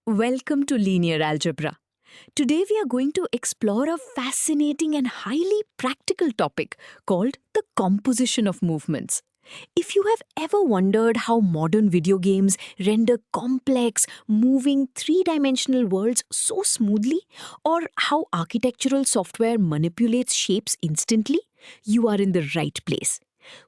Welcome to Linear Algebra. Today we are going to explore a fascinating and highly practical topic called the composition of movements. If you have ever wondered how modern video games render complex, moving three-dimensional worlds so smoothly, or how architectural software manipulates shapes instantly, you are in the right place.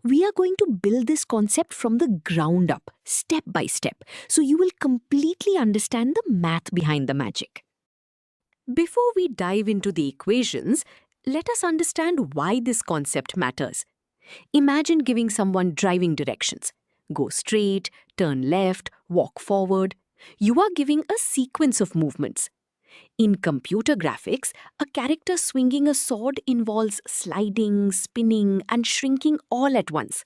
We are going to build this concept from the ground up, step by step, so you will completely understand the math behind the magic. Before we dive into the equations, let us understand why this concept matters. Imagine giving someone driving directions. Go straight, turn left, walk forward. You are giving a sequence of movements. In computer graphics, a character swinging a sword involves sliding, spinning, and shrinking all at once.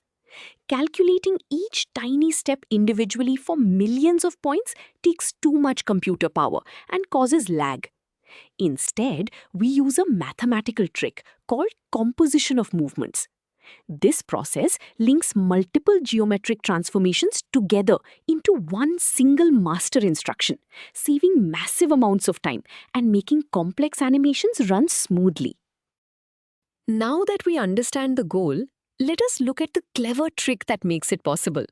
Calculating each tiny step individually for millions of points takes too much computer power and causes lag. Instead, we use a mathematical trick called composition of movements. This process links multiple geometric transformations together into one single master instruction, saving massive amounts of time and making complex animations run smoothly. Now that we understand the goal, let us look at the clever trick that makes it possible.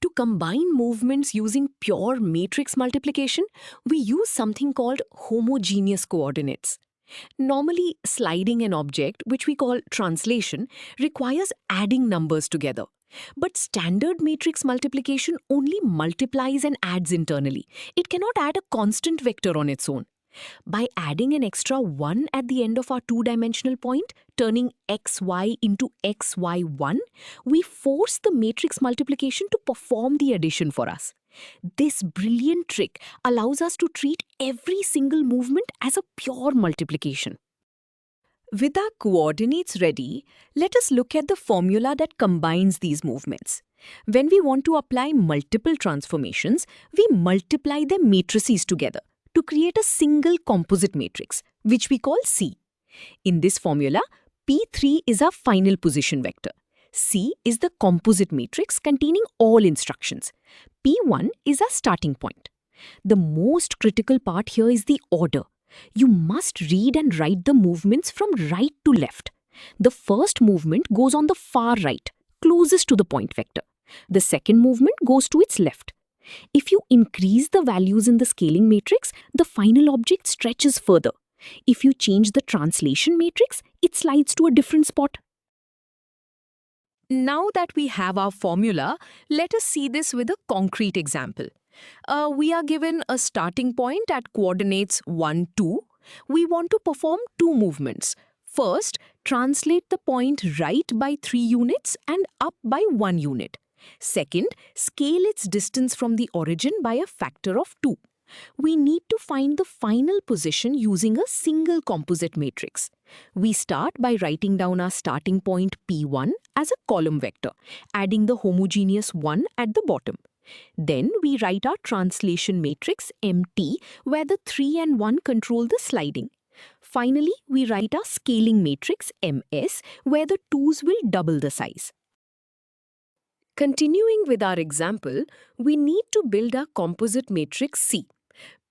To combine movements using pure matrix multiplication, we use something called homogeneous coordinates. Normally, sliding an object, which we call translation, requires adding numbers together. But standard matrix multiplication only multiplies and adds internally. It cannot add a constant vector on its own. By adding an extra 1 at the end of our two-dimensional point, turning xy into xy1, we force the matrix multiplication to perform the addition for us. This brilliant trick allows us to treat every single movement as a pure multiplication. With our coordinates ready, let us look at the formula that combines these movements. When we want to apply multiple transformations, we multiply their matrices together to create a single composite matrix, which we call C. In this formula, P3 is our final position vector. C is the composite matrix containing all instructions. P1 is our starting point. The most critical part here is the order. You must read and write the movements from right to left. The first movement goes on the far right, closest to the point vector. The second movement goes to its left. If you increase the values in the scaling matrix, the final object stretches further. If you change the translation matrix, it slides to a different spot. Now that we have our formula, let us see this with a concrete example. We are given a starting point at coordinates 1, 2. We want to perform two movements. First, translate the point right by 3 units and up by 1 unit. Second, scale its distance from the origin by a factor of 2. We need to find the final position using a single composite matrix. We start by writing down our starting point P1 as a column vector, adding the homogeneous 1 at the bottom. Then we write our translation matrix MT, where the 3 and 1 control the sliding. Finally, we write our scaling matrix MS, where the 2's will double the size. Continuing with our example, we need to build our composite matrix C.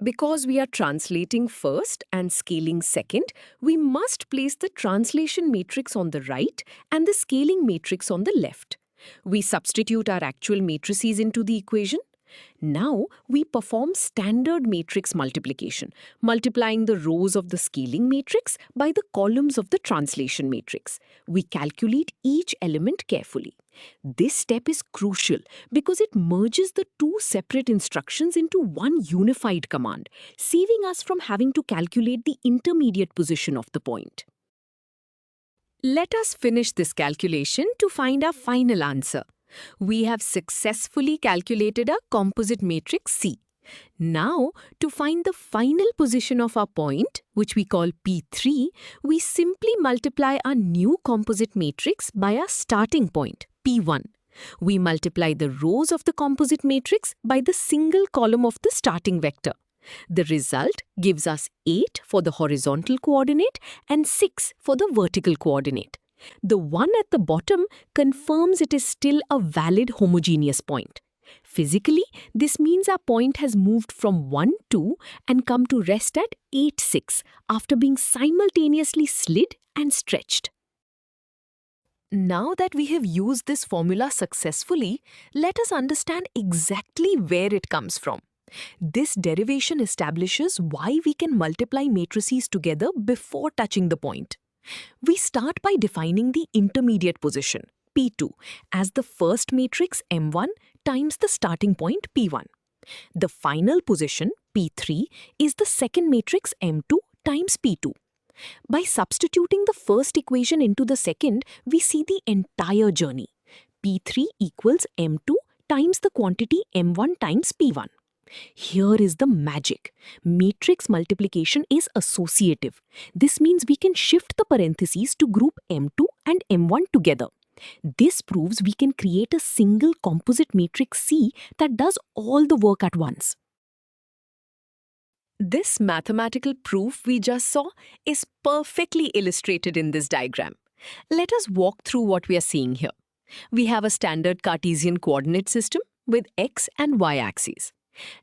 Because we are translating first and scaling second, we must place the translation matrix on the right and the scaling matrix on the left. We substitute our actual matrices into the equation. Now, we perform standard matrix multiplication, multiplying the rows of the scaling matrix by the columns of the translation matrix. We calculate each element carefully. This step is crucial because it merges the two separate instructions into one unified command, saving us from having to calculate the intermediate position of the point. Let us finish this calculation to find our final answer. We have successfully calculated our composite matrix C. Now, to find the final position of our point, which we call P3, we simply multiply our new composite matrix by our starting point, P1. We multiply the rows of the composite matrix by the single column of the starting vector. The result gives us 8 for the horizontal coordinate and 6 for the vertical coordinate. The 1 at the bottom confirms it is still a valid homogeneous point. Physically, this means our point has moved from 1, 2 and come to rest at 8, 6 after being simultaneously slid and stretched. Now that we have used this formula successfully, let us understand exactly where it comes from. This derivation establishes why we can multiply matrices together before touching the point. We start by defining the intermediate position, P2, as the first matrix M1 times the starting point P1. The final position, P3, is the second matrix M2 times P2. By substituting the first equation into the second, we see the entire journey. P3 equals M2 times the quantity M1 times P1. Here is the magic. Matrix multiplication is associative. This means we can shift the parentheses to group M2 and M1 together. This proves we can create a single composite matrix C that does all the work at once. This mathematical proof we just saw is perfectly illustrated in this diagram. Let us walk through what we are seeing here. We have a standard Cartesian coordinate system with x and y axes.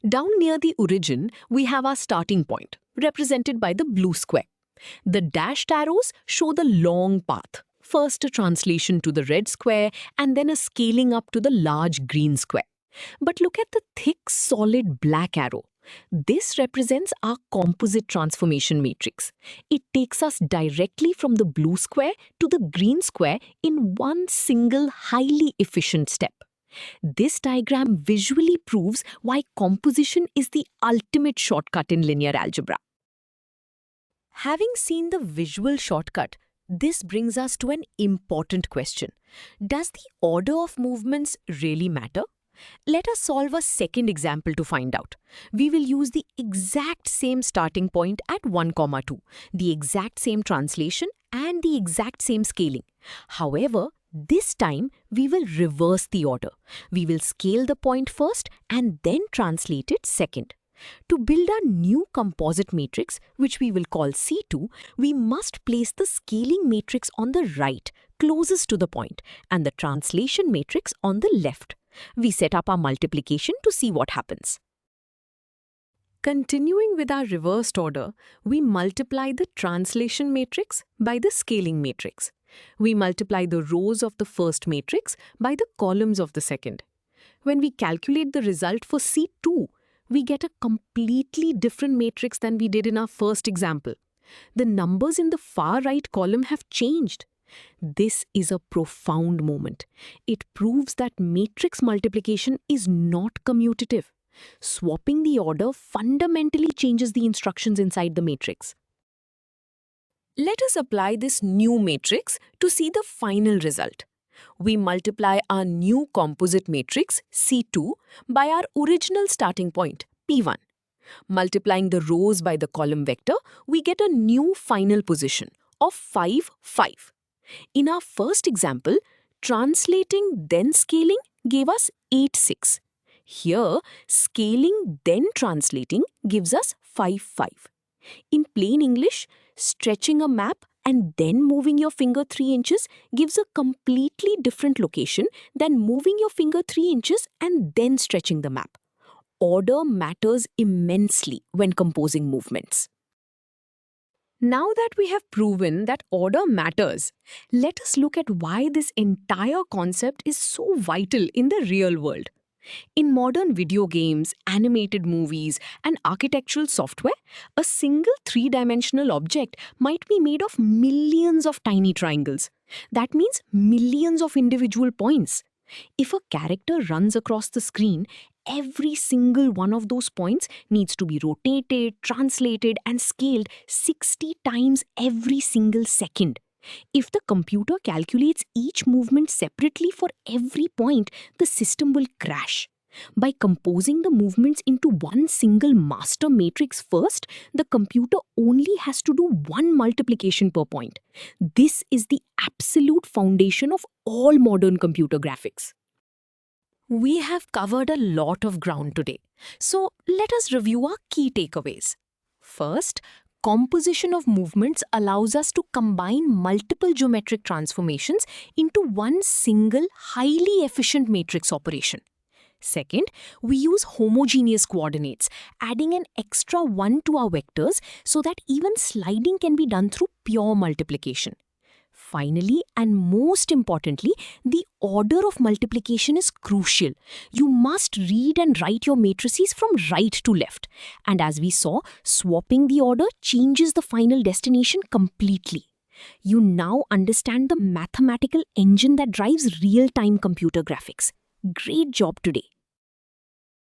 Down near the origin, we have our starting point, represented by the blue square. The dashed arrows show the long path. First a translation to the red square and then a scaling up to the large green square. But look at the thick, solid black arrow. This represents our composite transformation matrix. It takes us directly from the blue square to the green square in one single highly efficient step. This diagram visually proves why composition is the ultimate shortcut in linear algebra. Having seen the visual shortcut, this brings us to an important question. Does the order of movements really matter? Let us solve a second example to find out. We will use the exact same starting point at 1, 2, the exact same translation and the exact same scaling. However, this time we will reverse the order. We will scale the point first and then translate it second. To build our new composite matrix, which we will call C2, we must place the scaling matrix on the right, closest to the point, and the translation matrix on the left. We set up our multiplication to see what happens. Continuing with our reversed order, we multiply the translation matrix by the scaling matrix. We multiply the rows of the first matrix by the columns of the second. When we calculate the result for C2, we get a completely different matrix than we did in our first example. The numbers in the far right column have changed. This is a profound moment. It proves that matrix multiplication is not commutative. Swapping the order fundamentally changes the instructions inside the matrix. Let us apply this new matrix to see the final result. We multiply our new composite matrix, C2, by our original starting point, P1. Multiplying the rows by the column vector, we get a new final position of 5, 5. In our first example, translating then scaling gave us 8, 6. Here, scaling then translating gives us 5, 5. In plain English, stretching a map and then moving your finger 3 inches gives a completely different location than moving your finger 3 inches and then stretching the map. Order matters immensely when composing movements. Now that we have proven that order matters, let us look at why this entire concept is so vital in the real world. In modern video games, animated movies, and architectural software, a single three-dimensional object might be made of millions of tiny triangles. That means millions of individual points. If a character runs across the screen, every single one of those points needs to be rotated, translated, and scaled 60 times every single second. If the computer calculates each movement separately for every point, the system will crash. By composing the movements into one single master matrix first, the computer only has to do one multiplication per point. This is the absolute foundation of all modern computer graphics. We have covered a lot of ground today, so let us review our key takeaways. First, composition of movements allows us to combine multiple geometric transformations into one single, highly efficient matrix operation. Second, we use homogeneous coordinates, adding an extra 1 to our vectors so that even sliding can be done through pure multiplication. Finally, and most importantly, the order of multiplication is crucial. You must read and write your matrices from right to left. And as we saw, swapping the order changes the final destination completely. You now understand the mathematical engine that drives real-time computer graphics. Great job today.